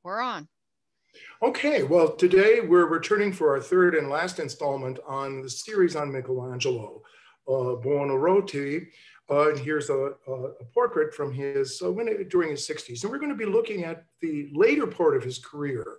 We're on. Okay, well, today we're returning for our third and last installment on the series on Michelangelo, Buonarroti. And here's a portrait from his, during his 60s. And we're going to be looking at the later part of his career.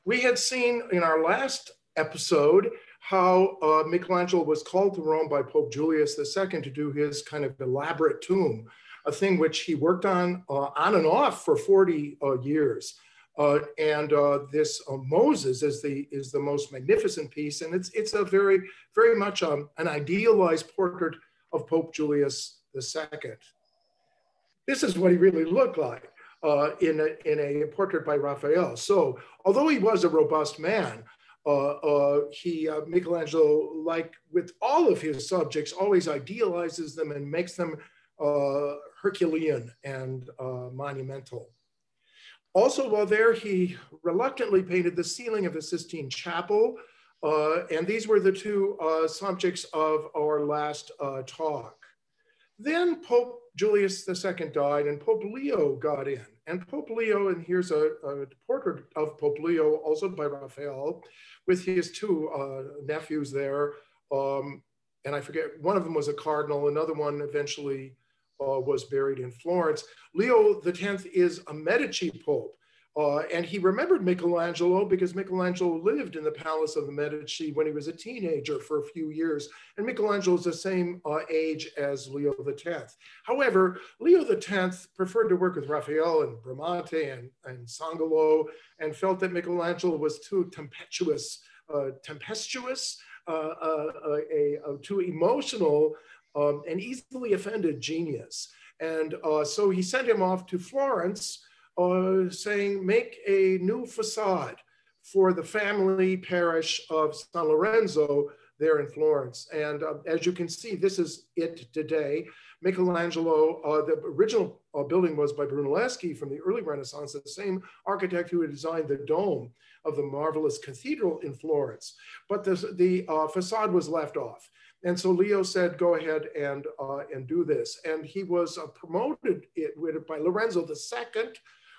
We had seen in our last episode how Michelangelo was called to Rome by Pope Julius II to do his kind of elaborate tomb, a thing which he worked on and off for 40 years. This Moses is the most magnificent piece, and it's a very much an idealized portrait of Pope Julius II. This is what he really looked like in a portrait by Raphael. So, although he was a robust man, Michelangelo, like with all of his subjects, always idealizes them and makes them Herculean and monumental. Also, while there, he reluctantly painted the ceiling of the Sistine Chapel, and these were the two subjects of our last talk. Then Pope Julius II died, and Pope Leo got in. And Pope Leo, and here's a portrait of Pope Leo, also by Raphael, with his two nephews there. And I forget, one of them was a cardinal, another one eventually was buried in Florence. Leo X is a Medici pope, and he remembered Michelangelo because Michelangelo lived in the palace of the Medici when he was a teenager for a few years, and Michelangelo is the same age as Leo X. However, Leo X preferred to work with Raphael and Bramante and Sangalo, and felt that Michelangelo was too tempestuous, too emotional, an easily offended genius. And so he sent him off to Florence saying, make a new facade for the family parish of San Lorenzo there in Florence. And as you can see, this is it today. Michelangelo, the original building was by Brunelleschi from the early Renaissance, the same architect who had designed the dome of the marvelous cathedral in Florence. But the facade was left off. And so Leo said, go ahead and do this. And he was promoted by Lorenzo II,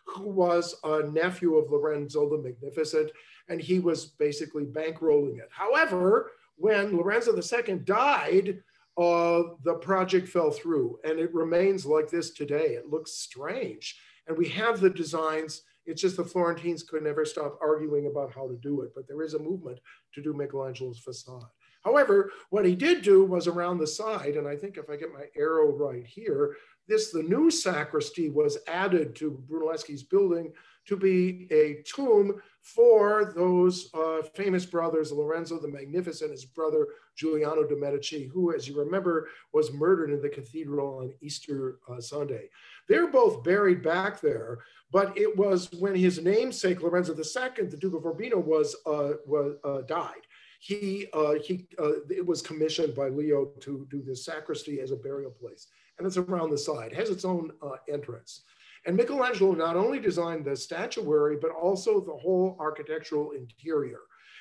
who was a nephew of Lorenzo the Magnificent, and he was basically bankrolling it. However, when Lorenzo II died, the project fell through, and it remains like this today. It looks strange. And we have the designs. It's just the Florentines could never stop arguing about how to do it, but there is a movement to do Michelangelo's facade. However, what he did do was around the side, and I think if I get my arrow right here, the new sacristy was added to Brunelleschi's building to be a tomb for those famous brothers, Lorenzo the Magnificent, his brother Giuliano de' Medici, who, as you remember, was murdered in the cathedral on Easter Sunday. They're both buried back there, but it was when his namesake, Lorenzo II, the Duke of Urbino, died. It was commissioned by Leo to do this sacristy as a burial place. And it's around the side, it has its own entrance. And Michelangelo not only designed the statuary, but also the whole architectural interior.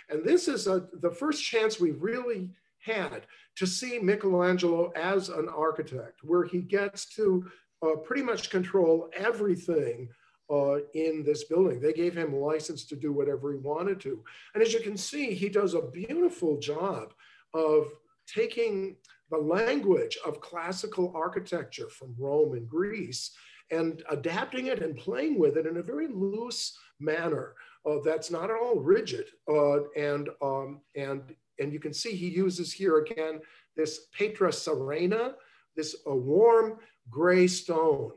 And this is the first chance we've really had to see Michelangelo as an architect, where he gets to pretty much control everything in this building. They gave him license to do whatever he wanted to. And as you can see, he does a beautiful job of taking the language of classical architecture from Rome and Greece and adapting it and playing with it in a very loose manner that's not at all rigid. And you can see he uses here again this Petra Serena, this warm gray stone,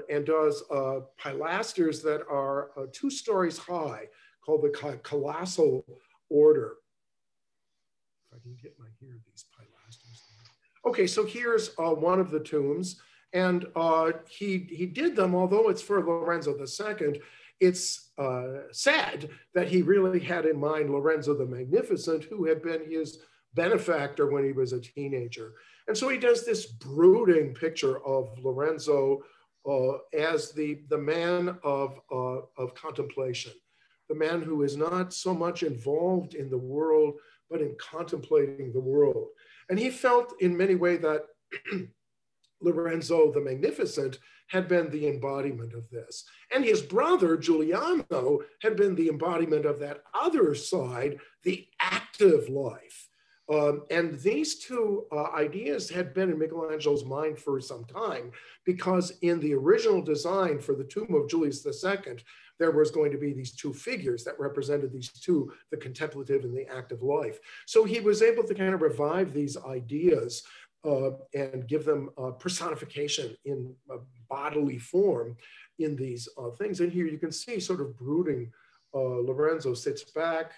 and does pilasters that are 2 stories high, called the colossal order. If I can get my here, these pilasters. Okay, so here's one of the tombs, and he did them, although it's for Lorenzo II. It's sad that he really had in mind Lorenzo the Magnificent, who had been his benefactor when he was a teenager. And so he does this brooding picture of Lorenzo as the man of contemplation, the man who is not so much involved in the world, but in contemplating the world. And he felt in many ways that Lorenzo the Magnificent had been the embodiment of this. And his brother, Giuliano, had been the embodiment of that other side, the active life. And these two ideas had been in Michelangelo's mind for some time, because in the original design for the tomb of Julius II, there was going to be these two figures that represented these two, the contemplative and the active life. So he was able to kind of revive these ideas and give them personification in bodily form in these things. And here you can see sort of brooding, Lorenzo sits back,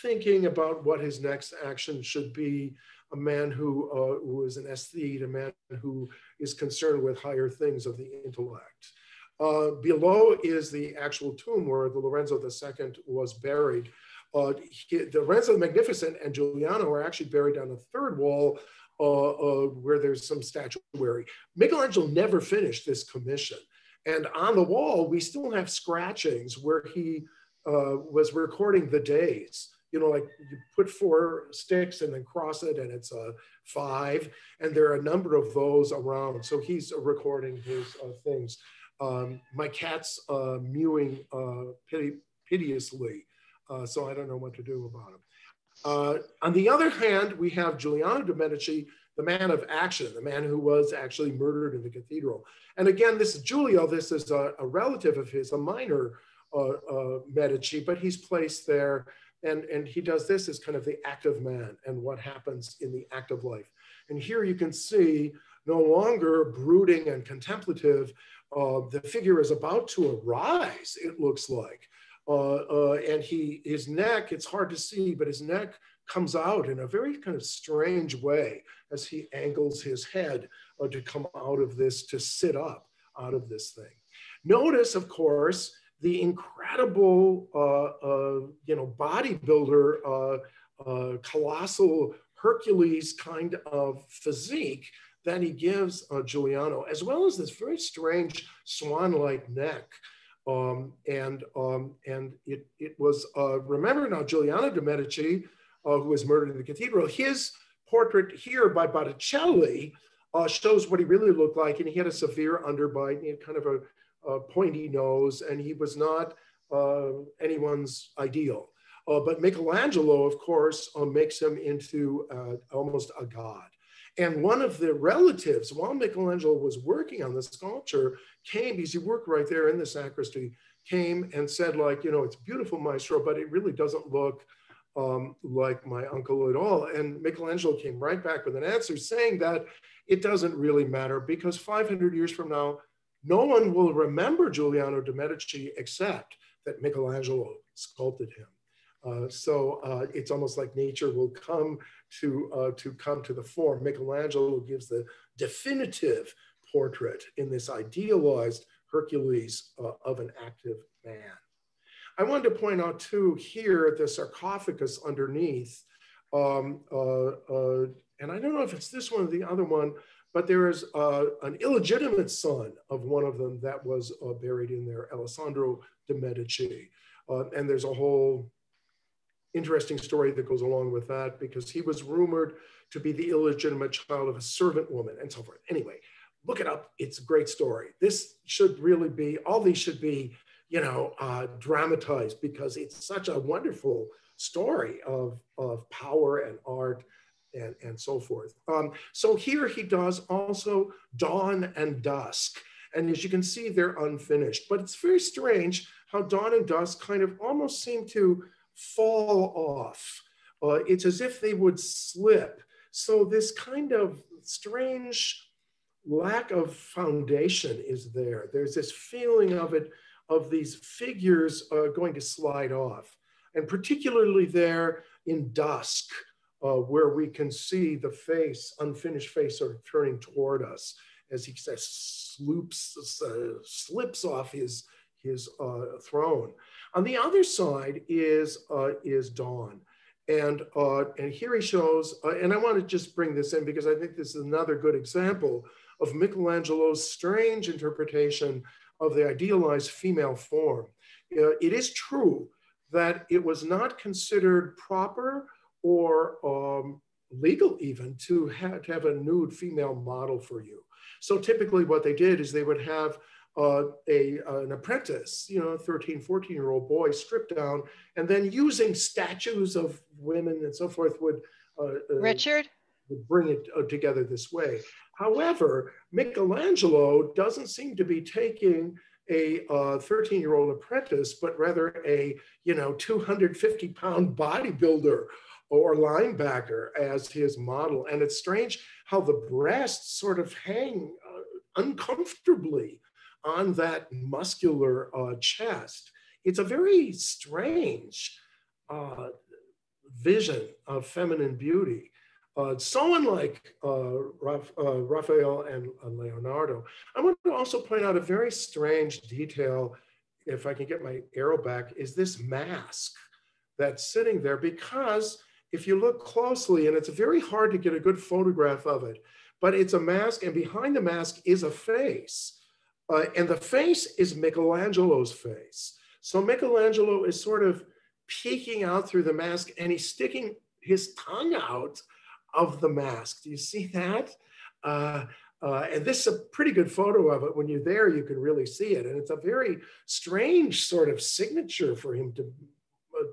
thinking about what his next action should be, a man who is an aesthete, a man who is concerned with higher things of the intellect. Below is the actual tomb where the Lorenzo II was buried. The Lorenzo the Magnificent and Giuliano are actually buried on the third wall where there's some statuary. Michelangelo never finished this commission. And on the wall, we still have scratchings where he was recording the days. You know, like you put 4 sticks and then cross it and it's 5. And there are a number of those around. So he's recording his things. My cat's mewing piteously, so I don't know what to do about him. On the other hand, we have Giuliano de' Medici, the man of action, the man who was actually murdered in the cathedral. And again, this is Giulio, this is a relative of his, a minor Medici, but he's placed there, and he does this as kind of the active man and what happens in the active life. And here you can see, no longer brooding and contemplative, the figure is about to arise, it looks like. And his neck, it's hard to see, but his neck comes out in a very kind of strange way as he angles his head to come out of this, to sit up out of this thing. Notice, of course, the incredible, bodybuilder, colossal Hercules kind of physique that he gives Giuliano, as well as this very strange swan-like neck. And it was, remember now, Giuliano de' Medici, who was murdered in the cathedral, his portrait here by Botticelli shows what he really looked like. And he had a severe underbite, he had kind of a pointy nose, and he was not anyone's ideal. But Michelangelo, of course, makes him into almost a god. And one of the relatives, while Michelangelo was working on the sculpture, came, because he worked right there in the sacristy, came and said, like, you know, it's beautiful, maestro, but it really doesn't look like my uncle at all. And Michelangelo came right back with an answer saying that it doesn't really matter, because 500 years from now, no one will remember Giuliano de' Medici except that Michelangelo sculpted him. So it's almost like nature will come to the fore. Michelangelo gives the definitive portrait in this idealized Hercules of an active man. I wanted to point out too here the sarcophagus underneath, and I don't know if it's this one or the other one, but there is an illegitimate son of one of them that was buried in there, Alessandro de' Medici, and there's a whole interesting story that goes along with that, because he was rumored to be the illegitimate child of a servant woman and so forth. Anyway, look it up. It's a great story. This should really be, all these should be, you know, dramatized, because it's such a wonderful story of power and art and so forth. So here he does also Dawn and Dusk. And as you can see, they're unfinished, but it's very strange how Dawn and Dusk kind of almost seem to fall off. It's as if they would slip. So this kind of strange lack of foundation is there. There's this feeling of it, of these figures going to slide off. And particularly there in Dusk, where we can see the face, unfinished face, sort of turning toward us as he says, slips off his throne. On the other side is Dawn. And here he shows, and I want to just bring this in because I think this is another good example of Michelangelo's strange interpretation of the idealized female form. It is true that it was not considered proper or legal even to have a nude female model for you. So typically what they did is they would have an apprentice, you know, a 13, 14-year-old boy stripped down, and then using statues of women and so forth would Richard? bring it together this way. However, Michelangelo doesn't seem to be taking a 13-year-old apprentice, but rather a 250-pound bodybuilder or linebacker as his model. And it's strange how the breasts sort of hang uncomfortably on that muscular chest. It's a very strange vision of feminine beauty. So unlike Raphael and Leonardo. I want to also point out a very strange detail, if I can get my arrow back, is this mask that's sitting there, because if you look closely, and it's very hard to get a good photograph of it, but it's a mask, and behind the mask is a face. And the face is Michelangelo's face. So Michelangelo is sort of peeking out through the mask, and he's sticking his tongue out of the mask. Do you see that? And this is a pretty good photo of it. When you're there, you can really see it. And it's a very strange sort of signature for him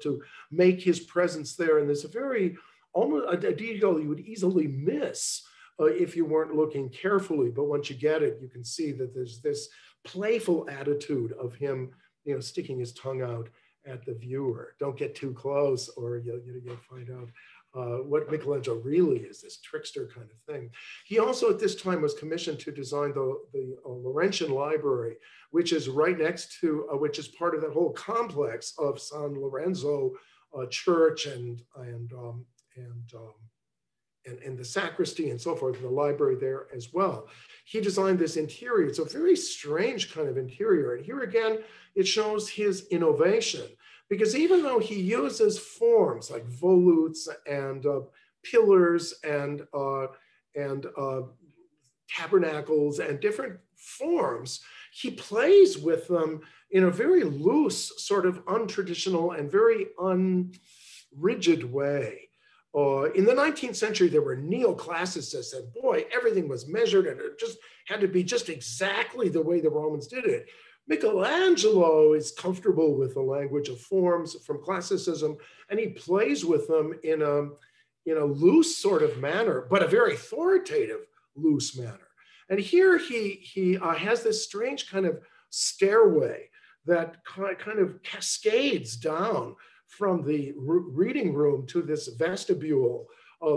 to make his presence there. And there's a very, almost a detail you would easily miss if you weren't looking carefully. But once you get it, you can see that there's this playful attitude of him, sticking his tongue out at the viewer. Don't get too close, or you'll find out what Michelangelo really is, this trickster kind of thing. He also at this time was commissioned to design the Laurentian Library, which is right next to, which is part of that whole complex of San Lorenzo church and the sacristy and so forth, and the library there as well. He designed this interior. It's a very strange kind of interior. And here again, it shows his innovation, because even though he uses forms like volutes and pillars and tabernacles and different forms, he plays with them in a very loose, sort of untraditional and very unrigid way. In the 19th century, there were neoclassicists, and boy, everything was measured, and it just had to be just exactly the way the Romans did it. Michelangelo is comfortable with the language of forms from classicism, and he plays with them in a loose sort of manner, but a very authoritative loose manner. And here he has this strange kind of stairway that kind of cascades down from the reading room to this vestibule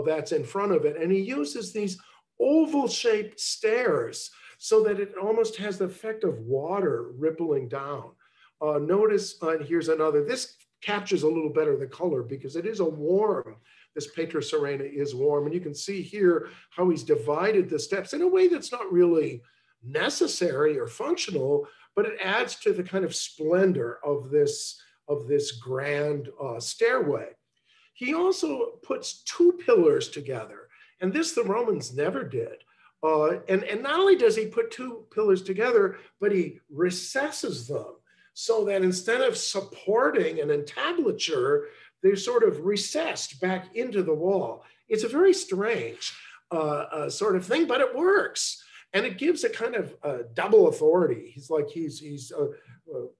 that's in front of it. And he uses these oval-shaped stairs so that it almost has the effect of water rippling down. Notice, here's another, this captures a little better the color because it is a warm, this Petra Serena is warm. And you can see here how he's divided the steps in a way that's not really necessary or functional, but it adds to the kind of splendor of this grand stairway. He also puts two pillars together, and this the Romans never did. And not only does he put two pillars together, but he recesses them so that instead of supporting an entablature, they're sort of recessed back into the wall. It's a very strange sort of thing, but it works. And it gives a kind of double authority. He's like, he's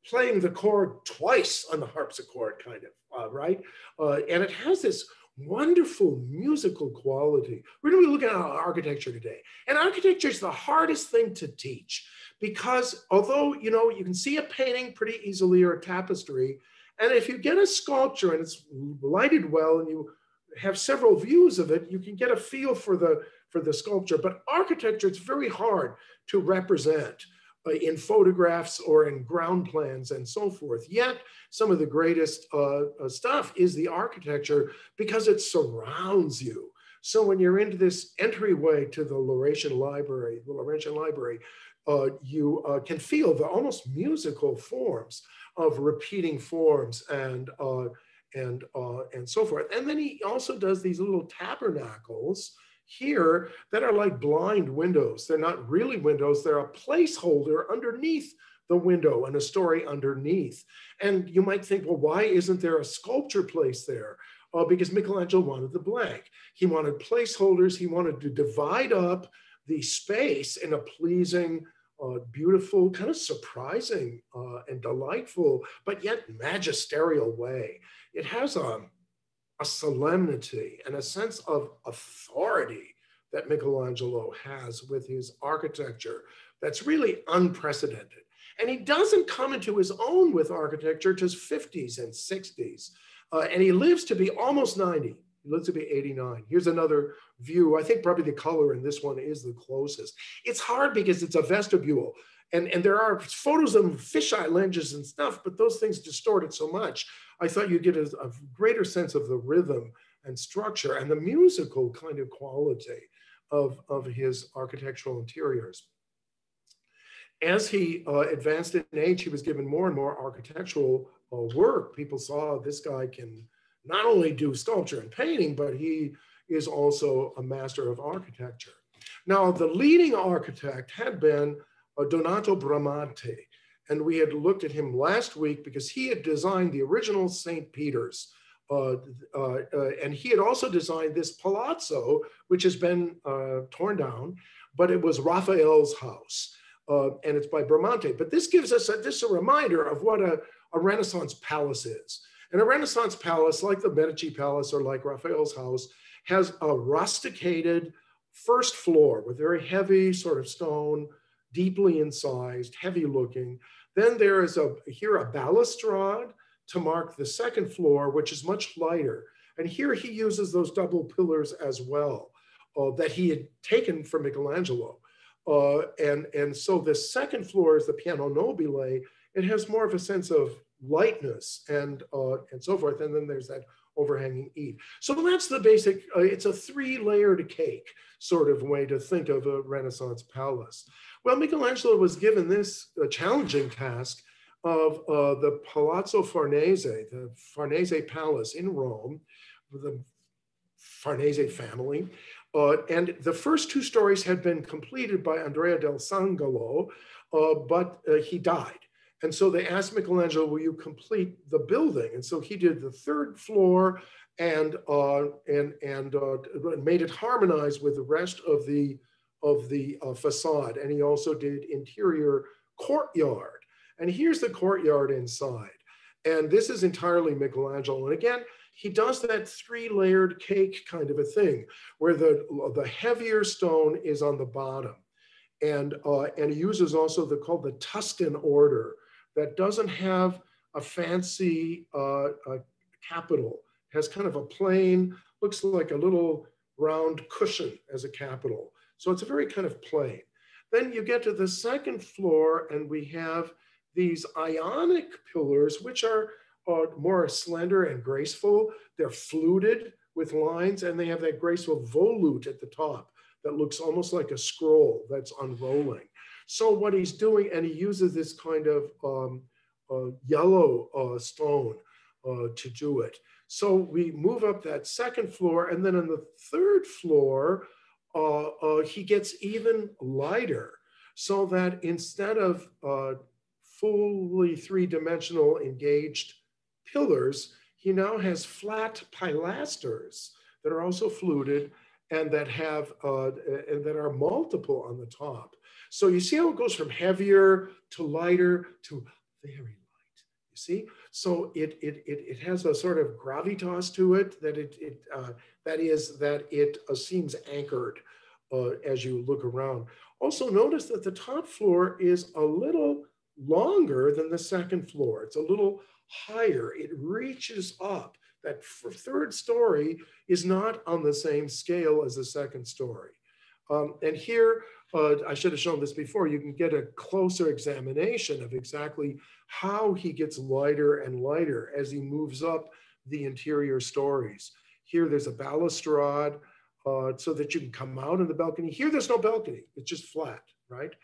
playing the chord twice on the harpsichord, kind of, right? And it has this wonderful musical quality. We're going to be looking at architecture today. And architecture is the hardest thing to teach because although, you can see a painting pretty easily or a tapestry, and if you get a sculpture and it's lighted well and you have several views of it, you can get a feel for the sculpture. But architecture, it's very hard to represent in photographs or in ground plans and so forth. Yet some of the greatest stuff is the architecture because it surrounds you. So when you're into this entryway to the Laurentian Library, you can feel the almost musical forms of repeating forms and so forth. And then he also does these little tabernacles here that are like blind windows. They're not really windows, they're a placeholder underneath the window and a story underneath. And you might think, well, why isn't there a sculpture place there? Because Michelangelo wanted the blank. He wanted placeholders, he wanted to divide up the space in a pleasing, beautiful, kind of surprising and delightful, but yet magisterial way. It has a solemnity and a sense of authority that Michelangelo has with his architecture that's really unprecedented. And he doesn't come into his own with architecture till his 50s and 60s. And he lives to be almost 90. He lives to be 89. Here's another view. I think probably the color in this one is the closest. It's hard because it's a vestibule. And there are photos of fisheye lenses and stuff, but those things distort it so much. I thought you'd get a greater sense of the rhythm and structure and the musical kind of quality of his architectural interiors. As he advanced in age, he was given more and more architectural work. People saw this guy can not only do sculpture and painting, but he is also a master of architecture. Now, the leading architect had been Donato Bramante, and we had looked at him last week because he had designed the original St. Peter's, and he had also designed this palazzo, which has been torn down, but it was Raphael's house, and it's by Bramante. But this gives us a reminder of what a Renaissance palace is. And a Renaissance palace, like the Medici Palace or like Raphael's house, has a rusticated first floor with very heavy sort of stone, deeply incised, heavy looking. Then there is here a balustrade to mark the second floor, which is much lighter. And here he uses those double pillars as well that he had taken from Michelangelo. And so the second floor is the piano nobile. It has more of a sense of lightness and so forth. And then there's that overhanging eave. So that's the basic, it's a three-layered cake sort of way to think of a Renaissance palace. Well, Michelangelo was given this challenging task of the Palazzo Farnese, the Farnese Palace in Rome, the Farnese family. And the first two stories had been completed by Andrea del Sangalo, but he died. And so they asked Michelangelo, will you complete the building? And so he did the third floor and made it harmonize with the rest of the facade. And he also did interior courtyard. And here's the courtyard inside. And this is entirely Michelangelo. And again, he does that three-layered cake kind of a thing where the heavier stone is on the bottom. And he uses also called the Tuscan order that doesn't have a fancy capital. It has kind of a plain, looks like a little round cushion as a capital. So it's a very kind of plain. Then you get to the second floor and we have these Ionic pillars, which are more slender and graceful. They're fluted with lines and they have that graceful volute at the top that looks almost like a scroll that's unrolling. So what he's doing, and he uses this kind of yellow stone to do it. So we move up that second floor, and then on the third floor, he gets even lighter, so that instead of fully three-dimensional engaged pillars, he now has flat pilasters that are also fluted and that have and that are multiple on the top. So you see how it goes from heavier to lighter to very light. You see, so it has a sort of gravitas to it that it seems anchored as you look around. Also notice that the top floor is a little longer than the second floor. It's a little higher. It reaches up. That third story is not on the same scale as the second story. And here, I should have shown this before, you can get a closer examination of exactly how he gets lighter and lighter as he moves up the interior stories. Here there's a balustrade so that you can come out in the balcony. Here there's no balcony, it's just flat, right?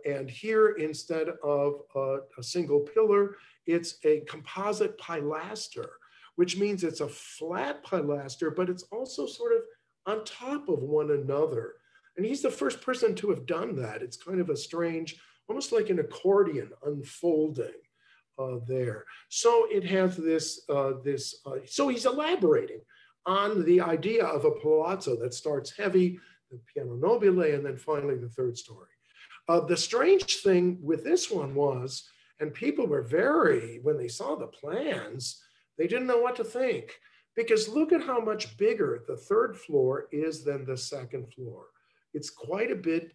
And here, instead of a single pillar, it's a composite pilaster, which means it's a flat pilaster, but it's also sort of on top of one another. And he's the first person to have done that. It's kind of a strange, almost like an accordion unfolding there. So it has this, so he's elaborating on the idea of a palazzo that starts heavy, the piano nobile, and then finally the third story. The strange thing with this one was, and people were when they saw the plans, they didn't know what to think. Because look at how much bigger the third floor is than the second floor. It's quite a bit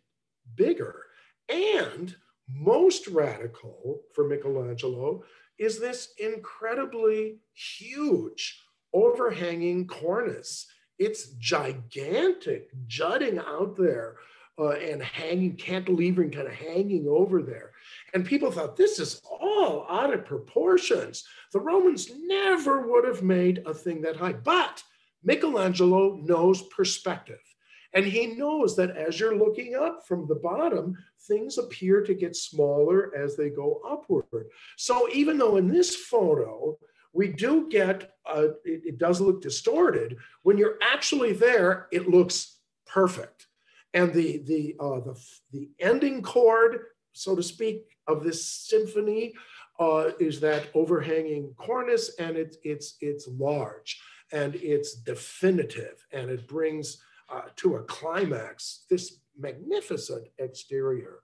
bigger. And most radical for Michelangelo is this incredibly huge overhanging cornice. It's gigantic, jutting out there and hanging, cantilevering, kind of hanging over there. And people thought, this is all out of proportions. The Romans never would have made a thing that high. But Michelangelo knows perspective. And he knows that as you're looking up from the bottom, things appear to get smaller as they go upward. So even though in this photo, we do get, it does look distorted, when you're actually there, it looks perfect. And the ending chord, so to speak, of this symphony is that overhanging cornice, and it's large, and it's definitive, and it brings to a climax this magnificent exterior,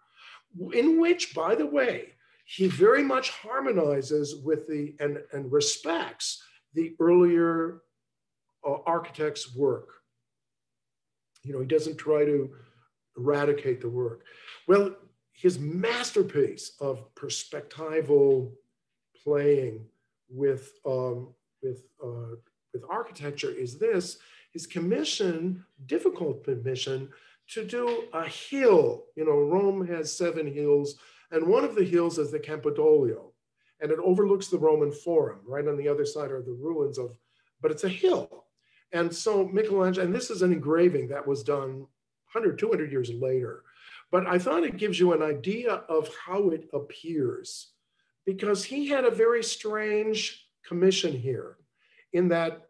in which, by the way, he very much harmonizes with and respects the earlier architect's work. You know, he doesn't try to eradicate the work. Well, his masterpiece of perspectival playing with architecture is this: his commission, difficult commission, to do a hill. You know, Rome has 7 hills, and one of the hills is the Campidoglio, and it overlooks the Roman Forum. Right on the other side are the ruins of, but it's a hill. And so Michelangelo, and this is an engraving that was done 100, 200 years later, but I thought it gives you an idea of how it appears, because he had a very strange commission here, in that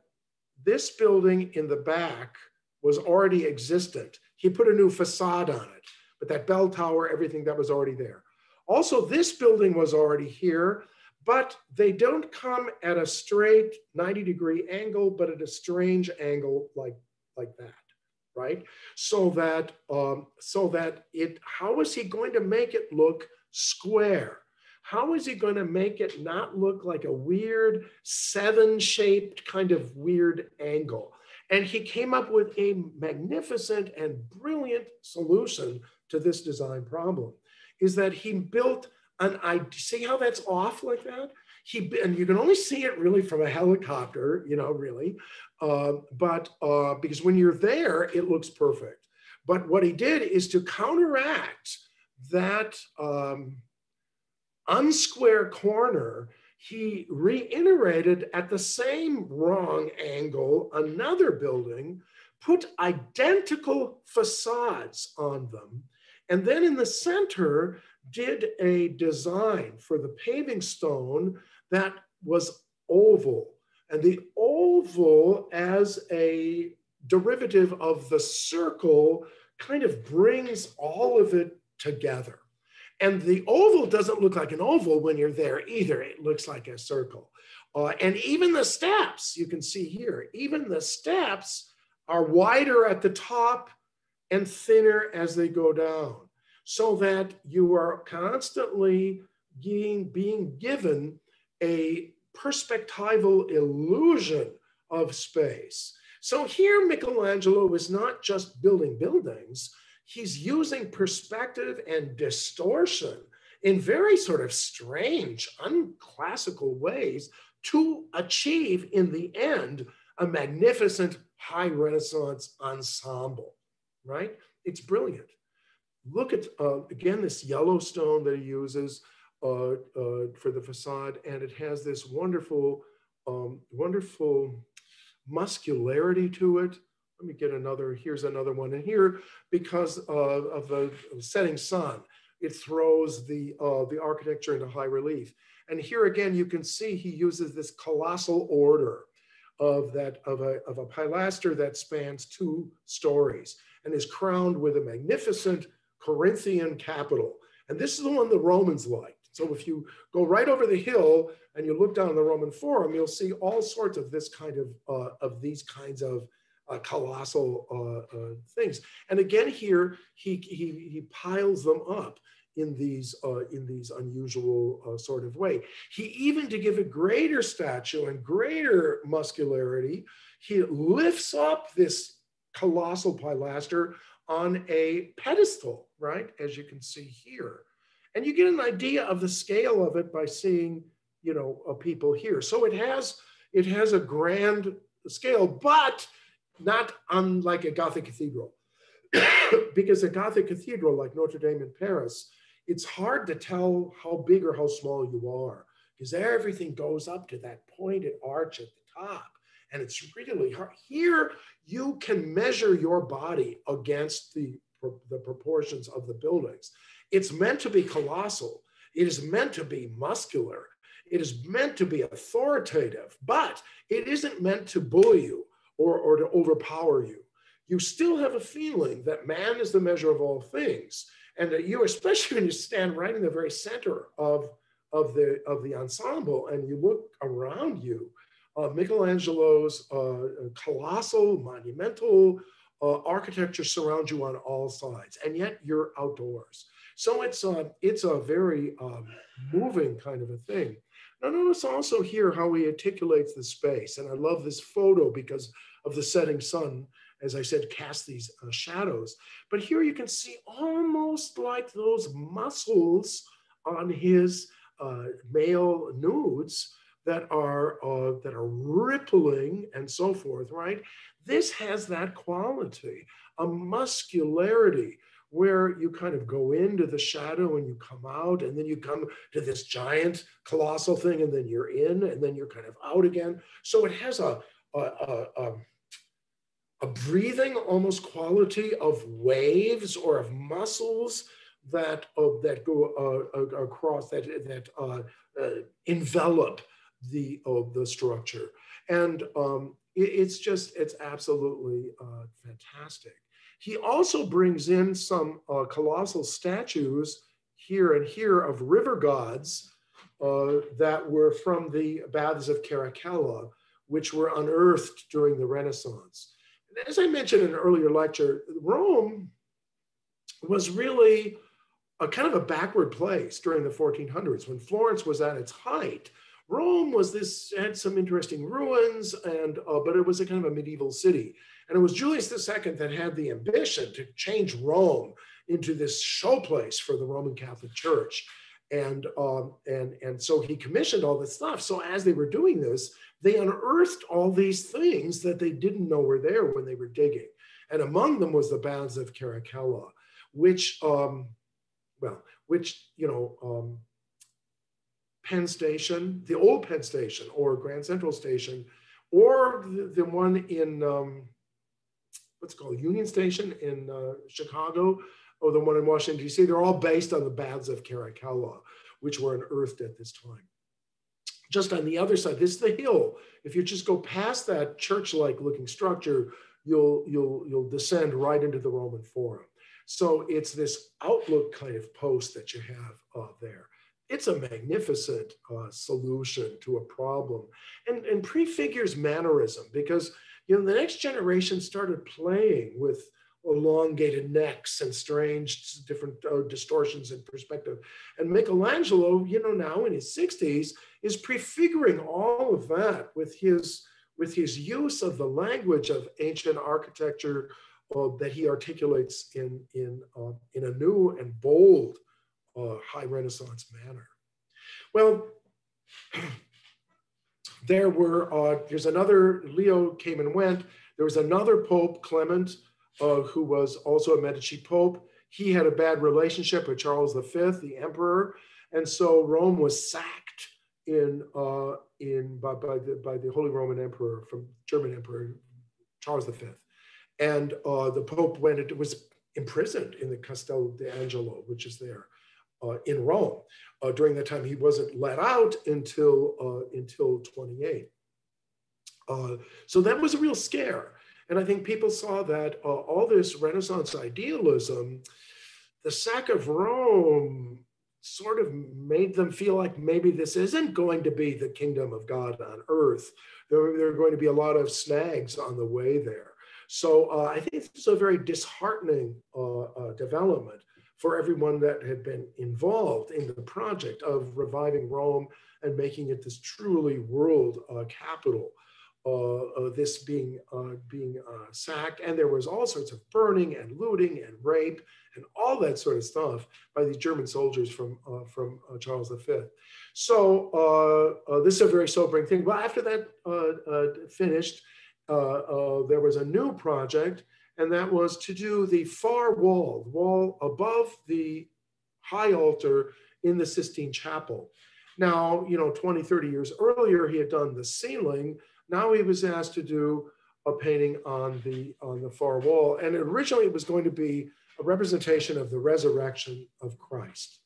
this building in the back was already existent. He put a new facade on it, but that bell tower, everything that was already there. Also, this building was already here, but they don't come at a straight 90-degree angle, but at a strange angle like that, right? So that how is he going to make it look square? How is he going to make it not look like a weird 7-shaped kind of weird angle? And he came up with a magnificent and brilliant solution to this design problem, is that he built see how that's off like that? And you can only see it really from a helicopter, you know, really. Because when you're there, it looks perfect. But what he did is to counteract that unsquare corner, he reiterated at the same wrong angle another building, put identical facades on them, and then in the center did a design for the paving stone that was oval. And the oval, as a derivative of the circle, kind of brings all of it together. And the oval doesn't look like an oval when you're there either. It looks like a circle. And even the steps, you can see here, even the steps are wider at the top and thinner as they go down, so that you are constantly being given a perspectival illusion of space. So here Michelangelo is not just building buildings, he's using perspective and distortion in very sort of strange, unclassical ways to achieve, in the end, a magnificent high Renaissance ensemble, right? It's brilliant. Look at, again, this yellow stone that he uses for the facade, and it has this wonderful, wonderful muscularity to it. Let me get another, here's another one. And here, because of the setting sun, it throws the architecture into high relief. And here again, you can see he uses this colossal order of a pilaster that spans 2 stories and is crowned with a magnificent Corinthian capital. And this is the one the Romans liked. So if you go right over the hill and you look down the Roman Forum, you'll see all sorts of this kind of these kinds of colossal things. And again, here he piles them up in these unusual sort of way. He even, to give it greater stature and greater muscularity, he lifts up this colossal pilaster on a pedestal, right? As you can see here. And you get an idea of the scale of it by seeing, you know, people here. So it has a grand scale, but not unlike a Gothic cathedral. Because a Gothic cathedral like Notre Dame in Paris, it's hard to tell how big or how small you are, because everything goes up to that pointed arch at the top. And it's really hard. Here, you can measure your body against the proportions of the buildings. It's meant to be colossal. It is meant to be muscular. It is meant to be authoritative, but it isn't meant to bully you or to overpower you. You still have a feeling that man is the measure of all things, and that you, especially when you stand right in the very center of the ensemble and you look around you, Michelangelo's colossal, monumental architecture surrounds you on all sides, and yet you're outdoors. So it's a very moving kind of a thing. Now notice also here how he articulates the space, and I love this photo because of the setting sun, as I said, cast these shadows. But here you can see almost like those muscles on his male nudes that are rippling and so forth, right? This has that quality, a muscularity, where you kind of go into the shadow and you come out, and then you come to this giant colossal thing, and then you're in, and then you're kind of out again. So it has a breathing almost quality of waves or of muscles that go across, that envelop the structure. And it's absolutely fantastic. He also brings in some colossal statues here and here of river gods that were from the baths of Caracalla, which were unearthed during the Renaissance. As I mentioned in an earlier lecture, Rome was really a kind of a backward place during the 1400s. When Florence was at its height, Rome had some interesting ruins, but it was a kind of a medieval city. And it was Julius II that had the ambition to change Rome into this showplace for the Roman Catholic Church. And so he commissioned all this stuff. So as they were doing this, they unearthed all these things that they didn't know were there when they were digging. And among them was the baths of Caracalla, which Penn Station, the old Penn Station or Grand Central Station, or the one in, what's it called, Union Station in Chicago, or the one in Washington, D.C., they're all based on the baths of Caracalla, which were unearthed at this time. Just on the other side, this is the hill. If you just go past that church-like looking structure, you'll descend right into the Roman Forum. So it's this outlook kind of post that you have there. It's a magnificent solution to a problem, and prefigures mannerism, because the next generation started playing with elongated necks and strange different distortions in perspective. And Michelangelo, now in his 60s, is prefiguring all of that with his use of the language of ancient architecture that he articulates in a new and bold high Renaissance manner. Well, there's another, Leo came and went. There was another Pope, Clement, who was also a Medici Pope. He had a bad relationship with Charles V, the emperor. And so Rome was sacked by the Holy Roman Emperor, from German Emperor Charles V. And the Pope was imprisoned in the Castel d'Angelo, which is there in Rome. During that time, he wasn't let out until 28. So that was a real scare. And I think people saw that all this Renaissance idealism, the sack of Rome sort of made them feel like maybe this isn't going to be the kingdom of God on earth. There are going to be a lot of snags on the way there. So I think this is a very disheartening development for everyone that had been involved in the project of reviving Rome and making it this truly world capital. This being sacked, and there was all sorts of burning and looting and rape and all that sort of stuff by these German soldiers from Charles V. So this is a very sobering thing. Well, after that finished, there was a new project, and that was to do the far wall above the high altar in the Sistine Chapel. Now, 20, 30 years earlier, he had done the ceiling. Now he was asked to do a painting on the far wall. And originally it was going to be a representation of the resurrection of Christ.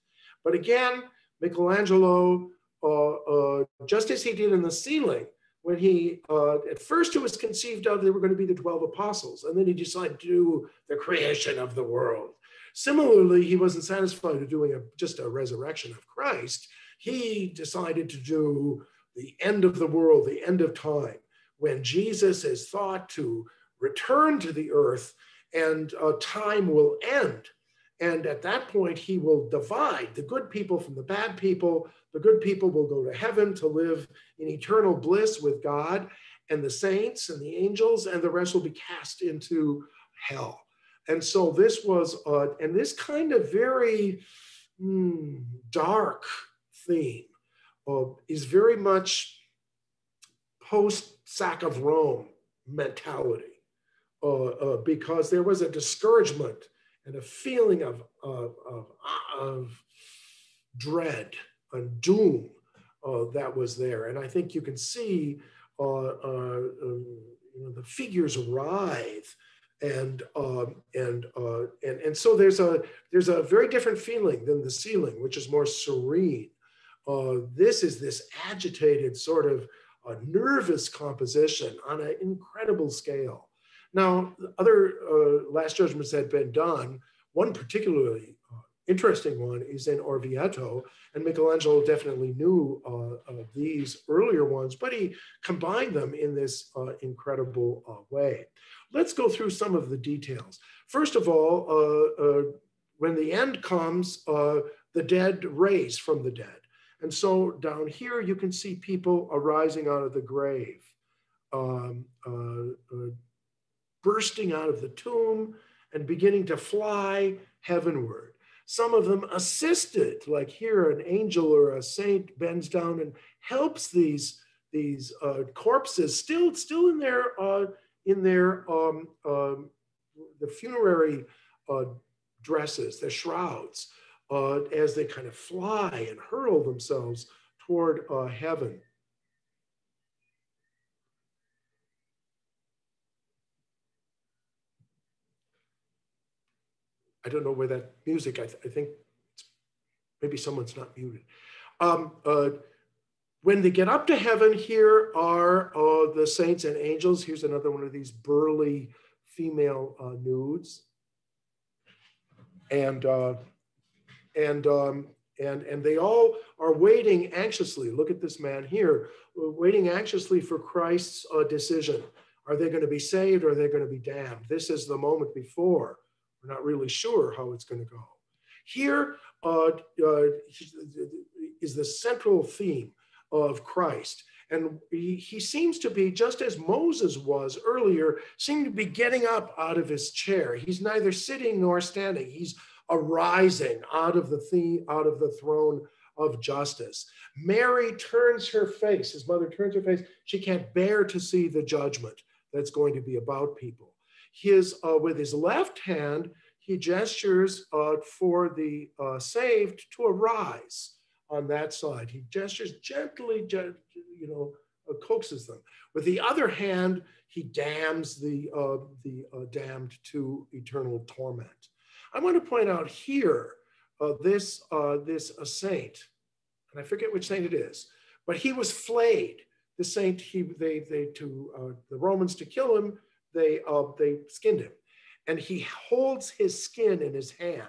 But again, Michelangelo, just as he did in the ceiling, when he, at first it was conceived of, they were going to be the 12 apostles, and then he decided to do the creation of the world. Similarly, he wasn't satisfied with doing just a resurrection of Christ. He decided to do the end of the world, the end of time, when Jesus is thought to return to the earth and time will end. And at that point, he will divide the good people from the bad people. The good people will go to heaven to live in eternal bliss with God, and the saints and the angels, and the rest will be cast into hell. And so this was, and this kind of very dark theme is very much post-sack of Rome mentality, because there was a discouragement and a feeling of dread and doom that was there. And I think you can see the figures writhe, and so there's a very different feeling than the ceiling, which is more serene. This is this agitated sort of nervous composition on an incredible scale. Now, other Last Judgments had been done. One particularly interesting one is in Orvieto, and Michelangelo definitely knew these earlier ones, but he combined them in this incredible way. Let's go through some of the details. First of all, when the end comes, the dead raise from the dead. And so down here, you can see people arising out of the grave, bursting out of the tomb and beginning to fly heavenward. Some of them assisted, like here, an angel or a saint bends down and helps these corpses still in their the funerary dresses, the shrouds, as they kind of fly and hurl themselves toward heaven. I don't know where that music, I think maybe someone's not muted. When they get up to heaven, here are the saints and angels. Here's another one of these burly female nudes. And they all are waiting anxiously. Look at this man here, waiting anxiously for Christ's decision. Are they going to be saved or are they going to be damned? This is the moment before. We're not really sure how it's going to go. Here is the central theme of Christ. And he seems to be, just as Moses was earlier, seemed to be getting up out of his chair. He's neither sitting nor standing. He's arising out of the throne of justice. Mary turns her face, his mother turns her face. She can't bear to see the judgment that's going to be about people. With his left hand, he gestures for the saved to arise on that side. He gestures gently, coaxes them. With the other hand, he damns the damned to eternal torment. I want to point out here this saint, and I forget which saint it is, but he was flayed. The saint, the Romans, to kill him, they skinned him, and he holds his skin in his hand.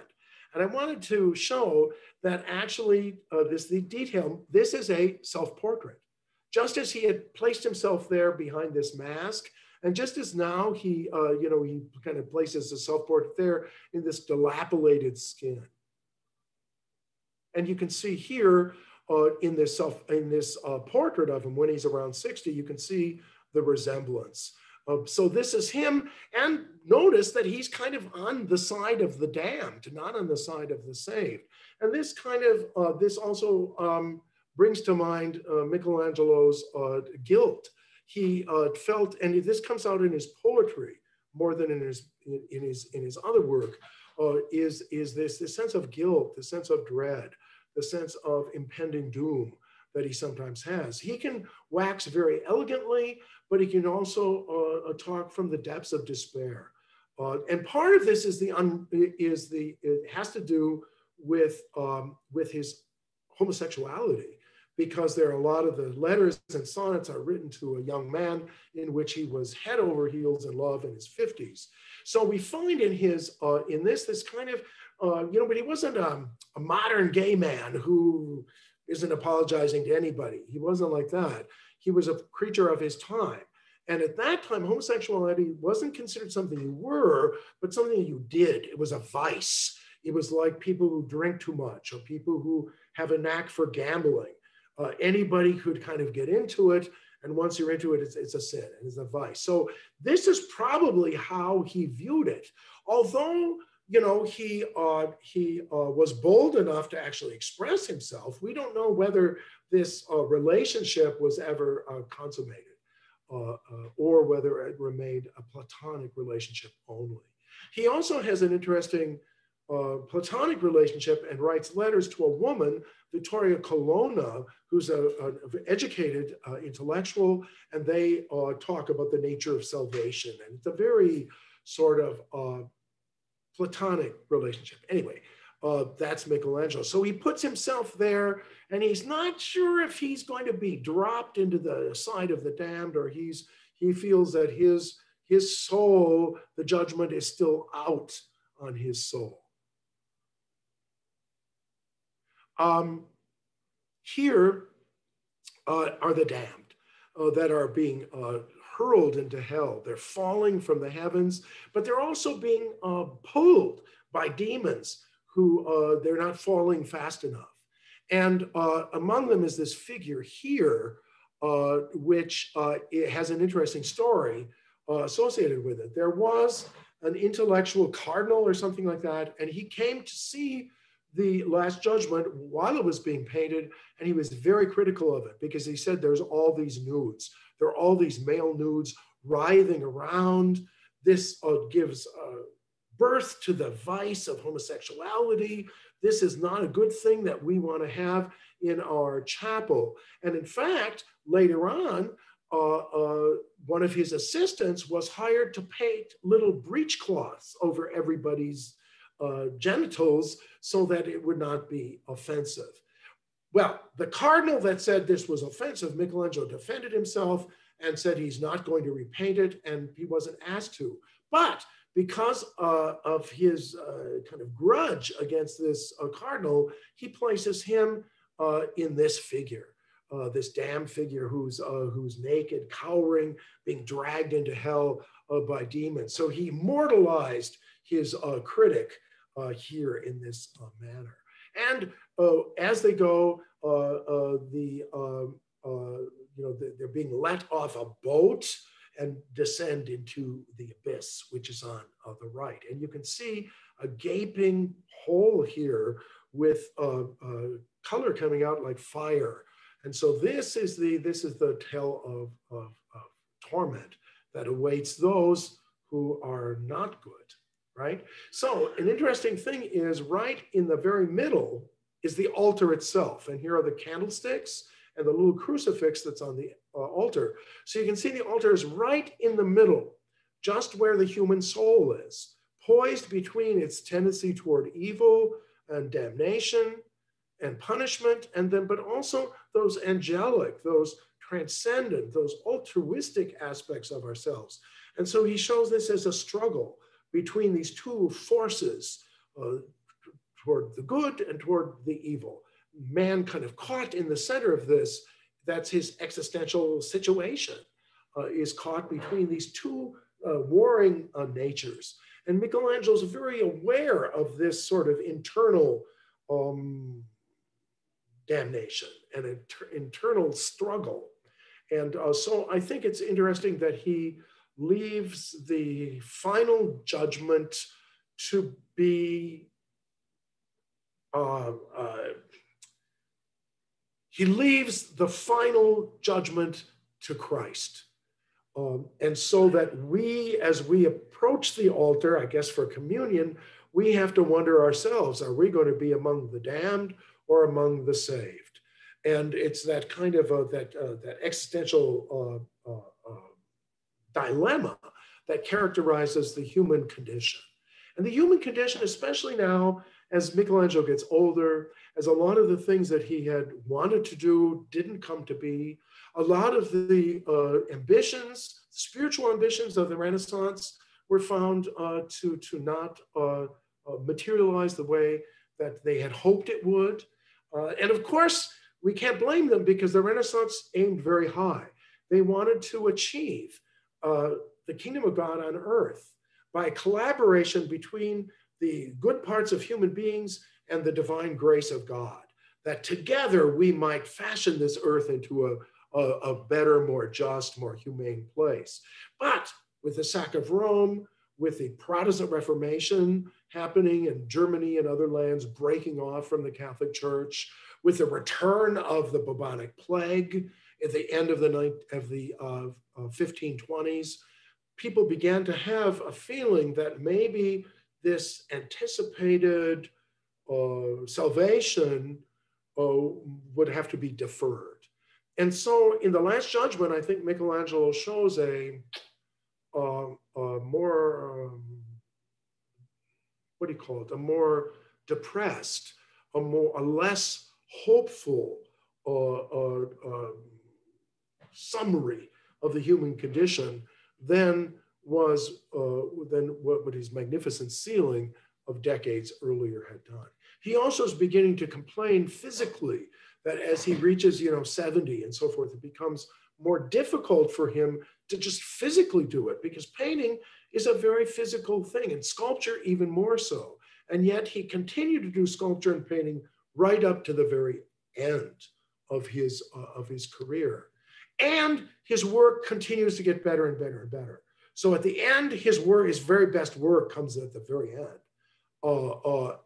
And I wanted to show that actually this is a self-portrait. Just as he had placed himself there behind this mask And just as now he, he kind of places a self-portrait there in this dilapidated skin. And you can see here in this portrait of him when he's around 60, you can see the resemblance. So this is him, and notice that he's kind of on the side of the damned, not on the side of the saved. And this kind of, this also brings to mind Michelangelo's guilt. He felt, and this comes out in his poetry more than in his other work, is this sense of guilt, the sense of dread, the sense of impending doom that he sometimes has. He can wax very elegantly, but he can also talk from the depths of despair. And part of this it has to do with his homosexuality, because there are a lot of the letters and sonnets are written to a young man in which he was head over heels in love in his 50s. So we find in his this kind of but he wasn't a modern gay man who isn't apologizing to anybody. He wasn't like that. He was a creature of his time. And at that time, homosexuality wasn't considered something you were, but something you did. It was a vice. It was like people who drink too much or people who have a knack for gambling. Anybody could kind of get into it. And once you're into it, it's a sin and it's a vice. So this is probably how he viewed it. Although, he was bold enough to actually express himself, we don't know whether this relationship was ever consummated or whether it remained a platonic relationship only. He also has an interesting platonic relationship and writes letters to a woman, Vittoria Colonna, who's an educated intellectual, and they talk about the nature of salvation. And it's a very sort of platonic relationship. Anyway, that's Michelangelo. So he puts himself there, and he's not sure if he's going to be dropped into the side of the damned, or he feels that his soul, the judgment is still out on his soul. Here are the damned that are being hurled into hell. They're falling from the heavens, but they're also being pulled by demons who they're not falling fast enough. And among them is this figure here, which it has an interesting story associated with it. There was an intellectual cardinal or something like that, and he came to see the Last Judgment while it was being painted, and he was very critical of it because he said there's all these nudes. There are all these male nudes writhing around. This gives birth to the vice of homosexuality. This is not a good thing that we want to have in our chapel. And in fact, later on, one of his assistants was hired to paint little breechcloths over everybody's genitals so that it would not be offensive. Well, the cardinal that said this was offensive, Michelangelo defended himself and said he's not going to repaint it, and he wasn't asked to. But because of his kind of grudge against this cardinal, he places him in this figure, this damned figure who's naked, cowering, being dragged into hell by demons. So he immortalized his critic here in this manner. And as they go, they're being let off a boat and descend into the abyss, which is on the right. And you can see a gaping hole here with color coming out like fire. And so this is the tale of torment that awaits those who are not good. Right? So an interesting thing is right in the very middle is the altar itself. And here are the candlesticks and the little crucifix that's on the altar. So you can see the altar is right in the middle, just where the human soul is, poised between its tendency toward evil and damnation and punishment, and then, but also those angelic, those transcendent, those altruistic aspects of ourselves. And so he shows this as a struggle between these two forces, toward the good and toward the evil. Man kind of caught in the center of this, that's his existential situation. is caught between these two warring natures. And Michelangelo is very aware of this sort of internal damnation and internal struggle. And so I think it's interesting that he leaves the final judgment to be, he leaves the final judgment to Christ. And so that we, as we approach the altar, I guess for communion, we have to wonder ourselves, are we going to be among the damned or among the saved? And it's that kind of that existential dilemma that characterizes the human condition. And the human condition, especially now, as Michelangelo gets older, as a lot of the things that he had wanted to do didn't come to be, a lot of the ambitions, spiritual ambitions of the Renaissance were found to not materialize the way that they had hoped it would. And of course, we can't blame them because the Renaissance aimed very high. They wanted to achieve the kingdom of God on earth by collaboration between the good parts of human beings and the divine grace of God, that together we might fashion this earth into a better, more just, more humane place. But with the sack of Rome, with the Protestant Reformation happening in Germany and other lands, breaking off from the Catholic Church, with the return of the bubonic plague at the end of the 1520s, people began to have a feeling that maybe this anticipated salvation would have to be deferred. And so in the Last Judgment, I think Michelangelo shows a more, what do you call it? A more depressed, a less hopeful summary of the human condition than what his magnificent ceiling of decades earlier had done. He also is beginning to complain physically that as he reaches, 70 and so forth, it becomes more difficult for him to just physically do it, because painting is a very physical thing, and sculpture even more so. And yet he continued to do sculpture and painting right up to the very end of his career. And his work continues to get better and better and better. So at the end, his very best work comes at the very end.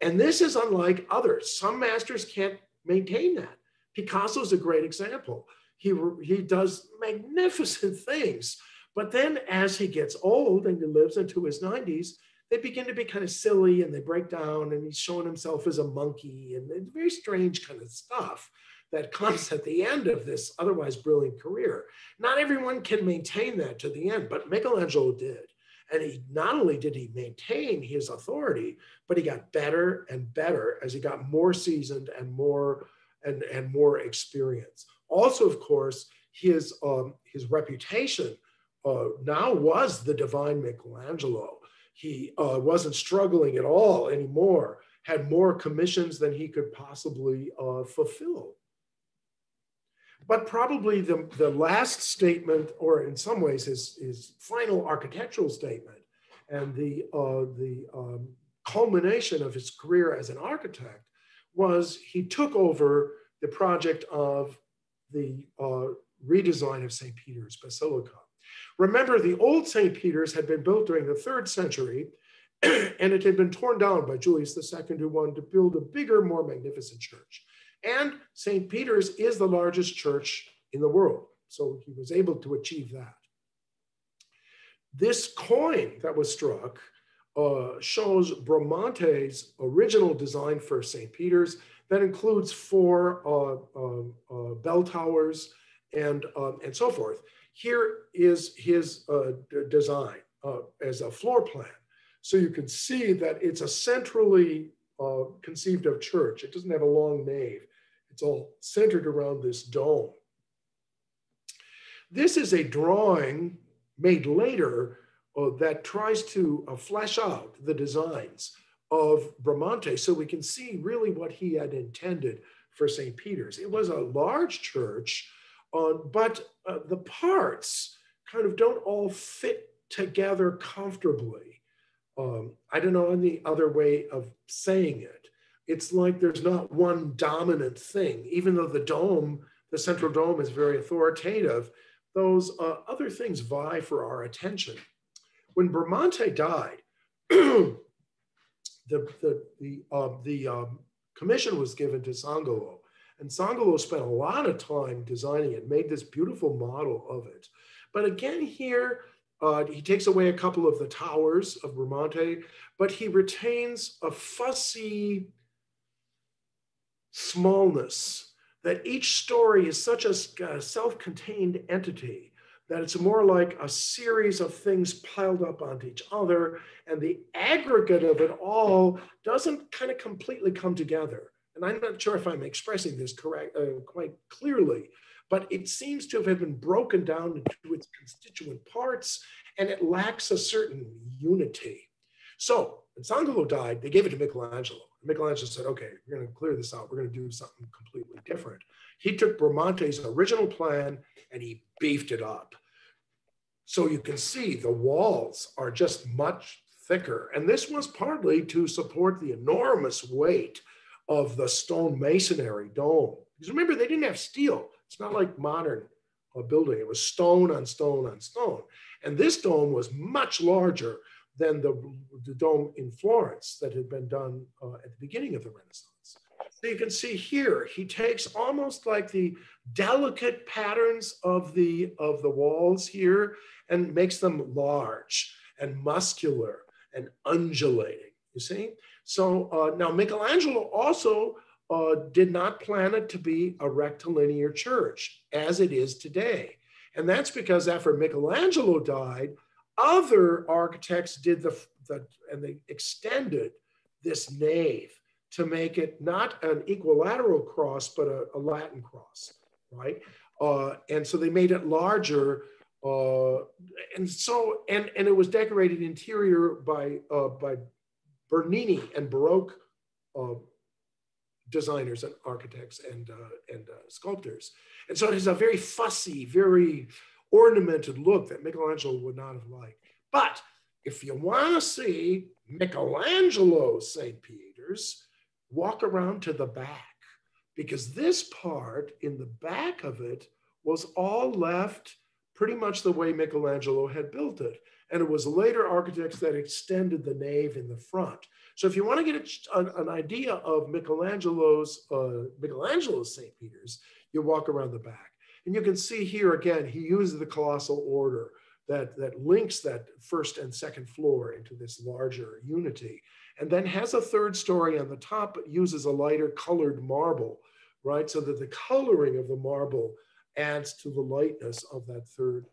And this is unlike others. Some masters can't maintain that. Picasso is a great example. He does magnificent things, but then as he gets old and he lives into his 90s, they begin to be kind of silly and they break down, and he's showing himself as a monkey and very strange kind of stuff that comes at the end of this otherwise brilliant career. Not everyone can maintain that to the end, but Michelangelo did. And he not only did he maintain his authority, but he got better and better as he got more seasoned and more experience. Also, of course, his reputation now was the divine Michelangelo. He wasn't struggling at all anymore, had more commissions than he could possibly fulfill. But probably the last statement, or in some ways his final architectural statement, and the culmination of his career as an architect, was he took over the project of the redesign of St. Peter's Basilica. Remember, the old St. Peter's had been built during the 3rd century, and it had been torn down by Julius II, who wanted to build a bigger, more magnificent church. And St. Peter's is the largest church in the world, so he was able to achieve that. This coin that was struck shows Bramante's original design for St. Peter's that includes 4 bell towers and so forth. Here is his design as a floor plan. So you can see that it's a centrally conceived of church. It doesn't have a long nave. It's all centered around this dome. This is a drawing made later that tries to flesh out the designs of Bramante so we can see really what he had intended for St. Peter's. It was a large church, but the parts kind of don't all fit together comfortably. I don't know any other way of saying it. It's like there's not one dominant thing, even though the dome, the central dome is very authoritative, those other things vie for our attention. When Bramante died, the commission was given to Sangolo, and Sangolo spent a lot of time designing it, made this beautiful model of it. But again here, he takes away a couple of the towers of Bramante, but he retains a fussy smallness, that each story is such a self-contained entity that it's more like a series of things piled up onto each other, and the aggregate of it all doesn't kind of completely come together. And I'm not sure if I'm expressing this quite clearly, but it seems to have been broken down into its constituent parts, and it lacks a certain unity. So when Sangolo died, they gave it to Michelangelo. Michelangelo said, okay, we're going to clear this out. We're going to do something completely different. He took Bramante's original plan and he beefed it up. So you can see the walls are just much thicker. And this was partly to support the enormous weight of the stone masonry dome. Because remember, they didn't have steel. It's not like modern building. It was stone on stone on stone. And this dome was much larger than the dome in Florence that had been done at the beginning of the Renaissance. So you can see here, he takes almost like the delicate patterns of the walls here and makes them large and muscular and undulating, you see? So now Michelangelo also did not plan it to be a rectilinear church as it is today. And that's because after Michelangelo died, other architects did and they extended this nave to make it not an equilateral cross, but a Latin cross, right? And so they made it larger, and it was decorated interior by Bernini and Baroque designers and architects and sculptors. And so it has a very fussy, very ornamented look that Michelangelo would not have liked. But if you want to see Michelangelo's St. Peter's, walk around to the back, because this part in the back of it was all left pretty much the way Michelangelo had built it. And it was later architects that extended the nave in the front. So if you want to get an idea of Michelangelo's St. Peter's, you walk around the back. And you can see here again, he uses the colossal order that links that first and second floor into this larger unity, and then has a third story on the top, but uses a lighter colored marble, right? So that the coloring of the marble adds to the lightness of that third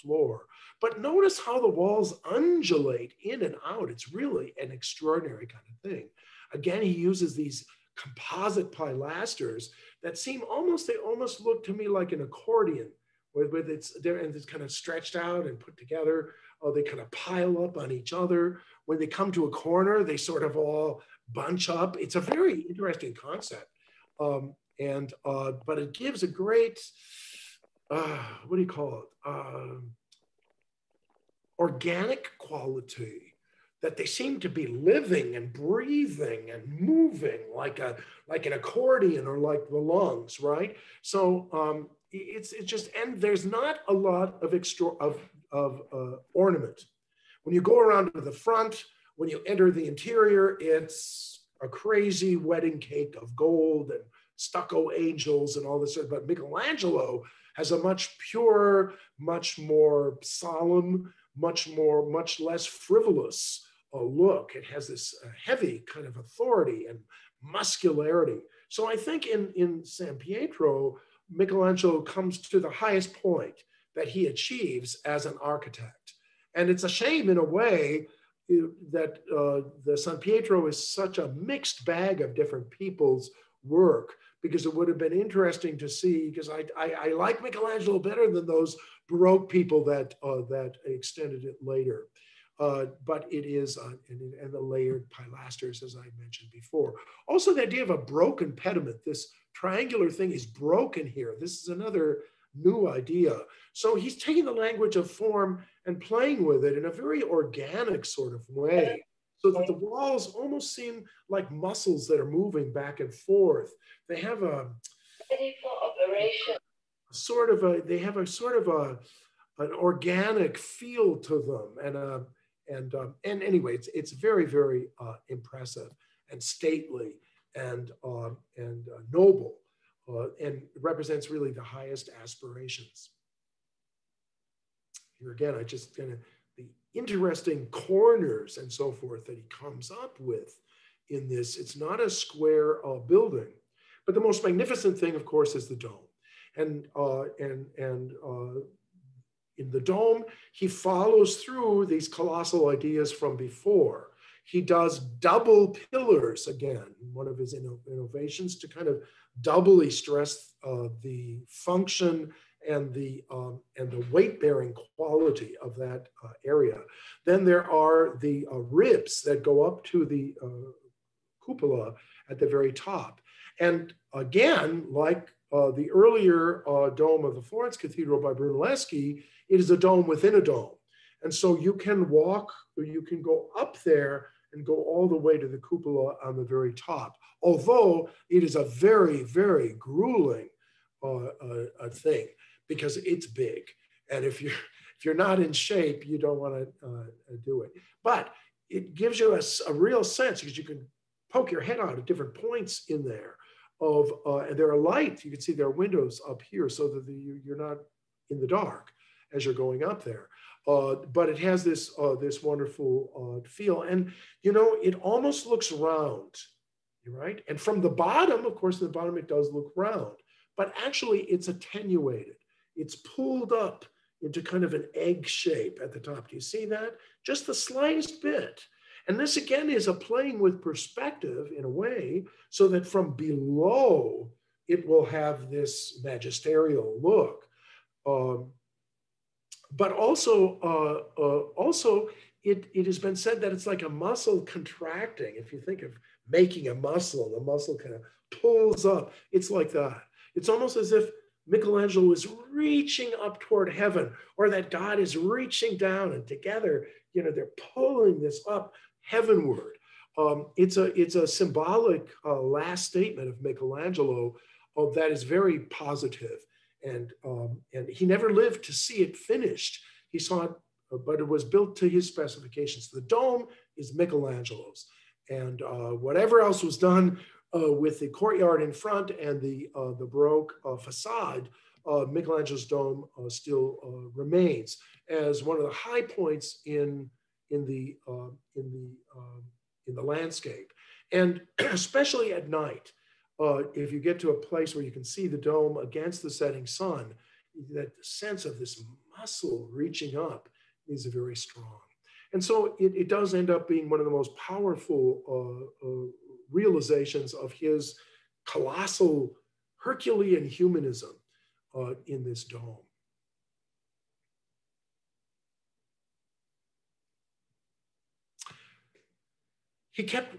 floor. But notice how the walls undulate in and out. It's really an extraordinary kind of thing. Again, he uses these composite pilasters that seem they almost look to me like an accordion, with it's there and it's kind of stretched out and put together. They kind of pile up on each other. When they come to a corner, they sort of all bunch up. It's a very interesting concept. But it gives a great, what do you call it? Organic quality, that they seem to be living and breathing and moving like an accordion or like the lungs, right? So it's just, and there's not a lot of ornament. When you go around to the front, when you enter the interior, it's a crazy wedding cake of gold and stucco angels and all this. But Michelangelo has a much purer, much more solemn, much less frivolous look. It has this heavy kind of authority and muscularity. So I think in San Pietro, Michelangelo comes to the highest point that he achieves as an architect. And it's a shame in a way that the San Pietro is such a mixed bag of different people's work, because it would have been interesting to see, because I like Michelangelo better than those Baroque people that extended it later. But it is, and the layered pilasters, as I mentioned before. Also the idea of a broken pediment, this triangular thing is broken here. This is another new idea. So he's taking the language of form and playing with it in a very organic sort of way, so that the walls almost seem like muscles that are moving back and forth. They have a sort of a, they have a sort of an organic feel to them, and anyway, it's very, very impressive and stately and noble, and represents really the highest aspirations. Here again, I just kind of, the interesting corners and so forth that he comes up with in this. It's not a square building, but the most magnificent thing, of course, is the dome. And in the dome, he follows through these colossal ideas from before. He does double pillars again, one of his innovations, to kind of doubly stress the function and the weight-bearing quality of that area. Then there are the ribs that go up to the cupola at the very top. And again, like the earlier dome of the Florence Cathedral by Brunelleschi, it is a dome within a dome. And so you can walk, or you can go up there and go all the way to the cupola on the very top. Although it is a very, very grueling thing, because it's big. And if you're not in shape, you don't want to do it. But it gives you a real sense, because you can poke your head out at different points in there and there are lights. You can see there are windows up here so that you're not in the dark as you're going up there. But it has this wonderful feel. And, you know, it almost looks round, right? And from the bottom, of course, the bottom, it does look round, but actually it's attenuated. It's pulled up into kind of an egg shape at the top. Do you see that? Just the slightest bit. And this again is a playing with perspective in a way, so that from below, it will have this magisterial look. But also, it has been said that it's like a muscle contracting. If you think of making a muscle, the muscle kind of pulls up. It's like that. It's almost as if Michelangelo is reaching up toward heaven, or that God is reaching down, and together, you know, they're pulling this up heavenward. It's a symbolic last statement of Michelangelo that is very positive. And he never lived to see it finished. He saw it, but it was built to his specifications. The dome is Michelangelo's, and whatever else was done with the courtyard in front and the Baroque facade, Michelangelo's dome still remains as one of the high points in the landscape, and especially at night. If you get to a place where you can see the dome against the setting sun, that sense of this muscle reaching up is very strong. And so it does end up being one of the most powerful realizations of his colossal Herculean humanism in this dome. He kept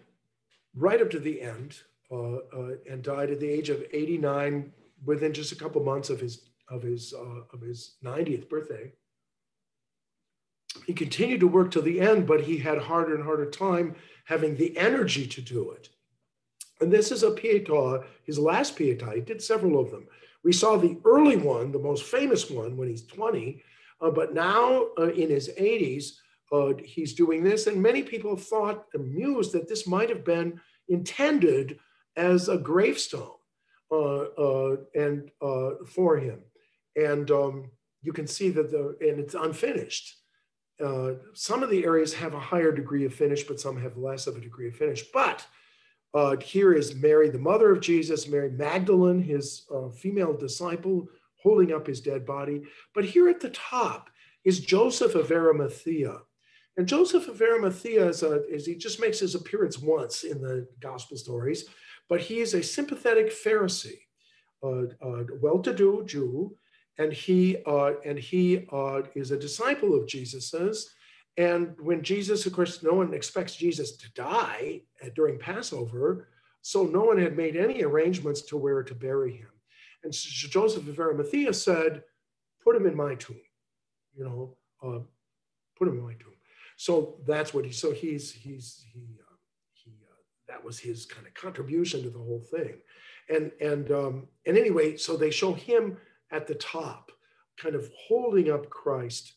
right up to the end, and died at the age of 89 within just a couple months of his 90th birthday. He continued to work till the end, but he had harder and harder time having the energy to do it. And this is a Pietà, his last Pietà. He did several of them. We saw the early one, the most famous one, when he's 20, but now in his 80s, he's doing this. And many people thought, amused, that this might have been intended as a gravestone for him. And you can see that and it's unfinished. Some of the areas have a higher degree of finish, but some have less of a degree of finish. But here is Mary, the mother of Jesus, Mary Magdalene, his female disciple, holding up his dead body. But here at the top is Joseph of Arimathea. And Joseph of Arimathea he just makes his appearance once in the gospel stories, but he is a sympathetic Pharisee, well-to-do Jew, and he is a disciple of Jesus's. And when Jesus, of course, no one expects Jesus to die during Passover, so no one had made any arrangements to where to bury him. And Joseph of Arimathea said, put him in my tomb, you know, put him in my tomb. So that's what that was his kind of contribution to the whole thing. And anyway, so they show him at the top, kind of holding up Christ.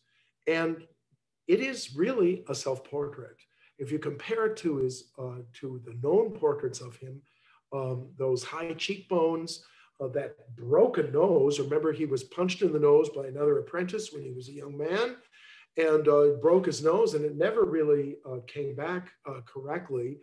And it is really a self-portrait. If you compare it to to the known portraits of him, those high cheekbones, that broken nose. Remember, he was punched in the nose by another apprentice when he was a young man, and broke his nose, and it never really came back correctly.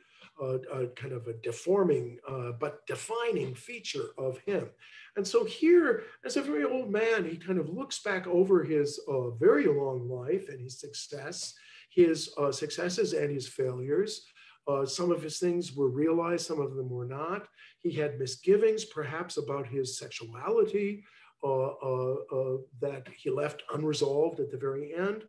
Kind of a deforming but defining feature of him. And so here, as a very old man, he kind of looks back over his very long life and his successes and his failures. Some of his things were realized, some of them were not. He had misgivings, perhaps, about his sexuality that he left unresolved at the very end.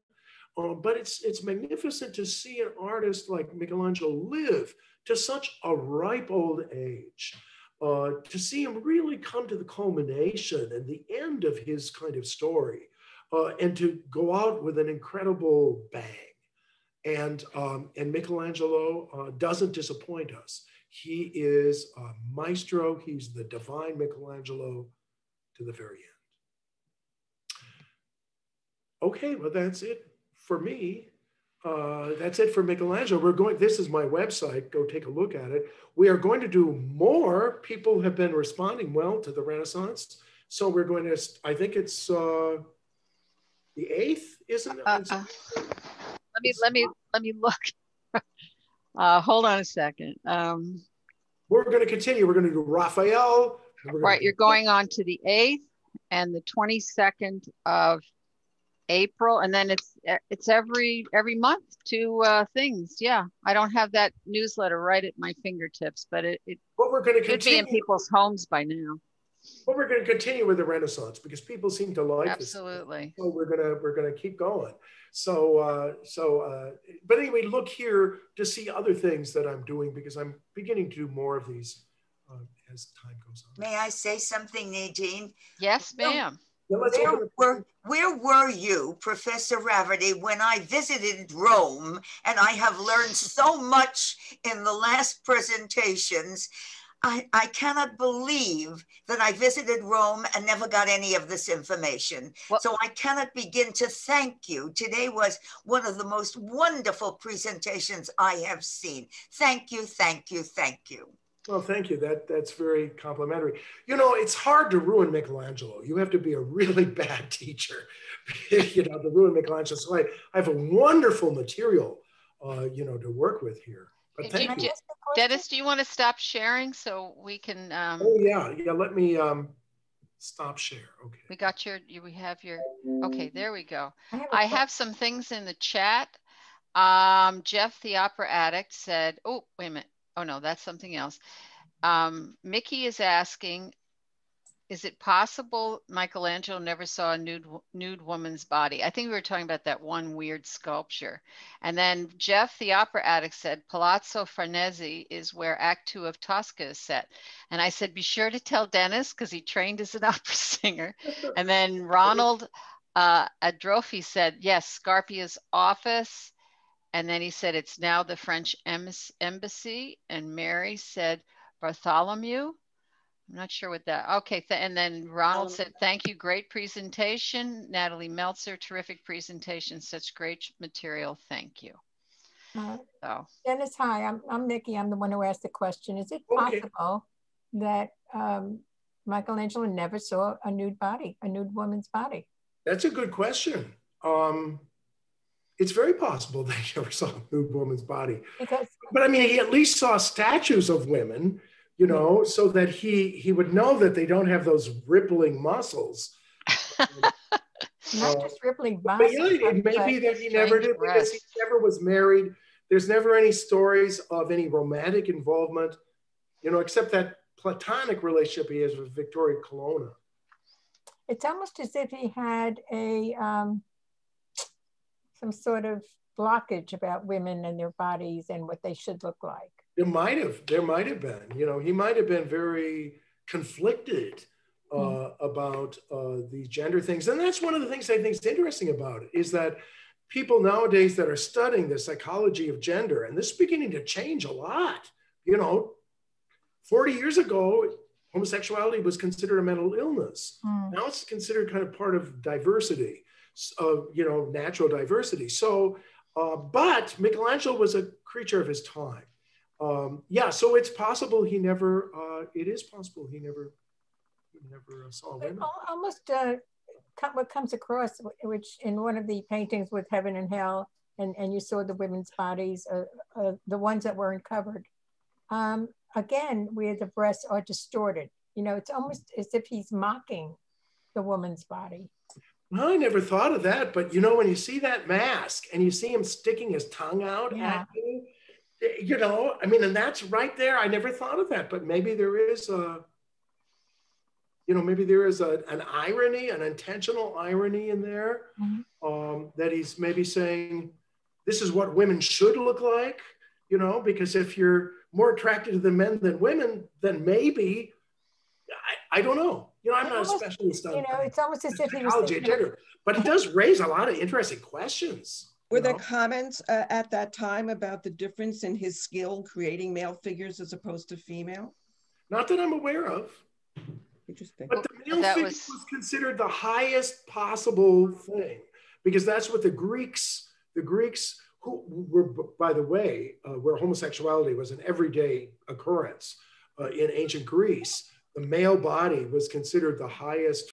But it's magnificent to see an artist like Michelangelo live to such a ripe old age, to see him really come to the culmination and the end of his kind of story, and to go out with an incredible bang. And Michelangelo doesn't disappoint us. He is a maestro. He's the divine Michelangelo to the very end. Okay, well, that's it for me. That's it for Michelangelo. This is my website. Go take a look at it. We are going to do more. People have been responding well to the Renaissance. So we're going to, I think it's the 8th, isn't it? Let me look. Hold on a second. We're going to continue. We're going to do Raphael. Right, you're going on to the 8th and the 22nd of April, and then it's every month, 2 things. Yeah, I don't have that newsletter right at my fingertips, but it should be in people's homes by now. Well, we're going to continue with the Renaissance because people seem to like Absolutely. this. So we're gonna keep going. So but anyway, look here to see other things that I'm doing, because I'm beginning to do more of these as time goes on. May I say something, Nadine? Yes, ma'am. Where were you, Professor Rafferty, when I visited Rome? And I have learned so much in the last presentations. I cannot believe that I visited Rome and never got any of this information. Well, so I cannot begin to thank you. Today was one of the most wonderful presentations I have seen. Thank you, thank you, thank you. Well, thank you. That's very complimentary. You know, it's hard to ruin Michelangelo. You have to be a really bad teacher, you know, to ruin Michelangelo. So I have a wonderful material, you know, to work with here. But thank you. Dennis, do you want to stop sharing so we can? Oh yeah. Let me stop share. Okay. We got we have your. Okay, there we go. I have some things in the chat. Jeff, the opera addict, said, "Oh, wait a minute. Oh no, that's something else." Mickey is asking, is it possible Michelangelo never saw a nude woman's body? I think we were talking about that one weird sculpture. And then Jeff, the opera addict, said, Palazzo Farnese is where Act 2 of Tosca is set. And I said, be sure to tell Dennis, because he trained as an opera singer. And then Ronald Adrofi said, yes, Scarpia's office. And then he said, it's now the French embassy. And Mary said, Bartholomew. I'm not sure what that, okay. And then Ronald said, thank you, great presentation. Natalie Meltzer, terrific presentation, such great material, thank you. Dennis, hi, I'm Nikki. I'm the one who asked the question. Is it possible that Michelangelo never saw a nude body, a nude woman's body? That's a good question. It's very possible that he never saw a nude woman's body. But I mean, he at least saw statues of women, you know, so that he would know that they don't have those rippling muscles. Not just rippling muscles. But yeah, it may be that he never did, because he never was married. There's never any stories of any romantic involvement, you know, except that platonic relationship he has with Victoria Colonna. It's almost as if he had a some sort of blockage about women and their bodies and what they should look like. There might have been, you know, he might have been very conflicted about these gender things. And that's one of the things I think is interesting about it, is that people nowadays that are studying the psychology of gender, and this is beginning to change a lot. 40 years ago, homosexuality was considered a mental illness. Now it's considered kind of part of diversity, natural diversity. So, but Michelangelo was a creature of his time. So it's possible he never, never saw women. Almost what comes across, which in one of the paintings with Heaven and Hell, and you saw the women's bodies, the ones that weren't covered. Again, where the breasts are distorted. It's almost as if he's mocking the woman's body. Well, I never thought of that, but when you see that mask and you see him sticking his tongue out at you, and that's right there. I never thought of that, but maybe there is an irony, an intentional irony in there, that he's maybe saying, this is what women should look like, because if you're more attracted to the men than women, then maybe, I don't know. I'm not a specialist on it's almost as if he was psychology of gender, but it does raise a lot of interesting questions. Were there comments at that time about the difference in his skill creating male figures as opposed to female? Not that I'm aware of. Interesting. But the male figure was considered the highest possible thing, because that's what the Greeks who were, by the way, where homosexuality was an everyday occurrence in ancient Greece, the male body was considered the highest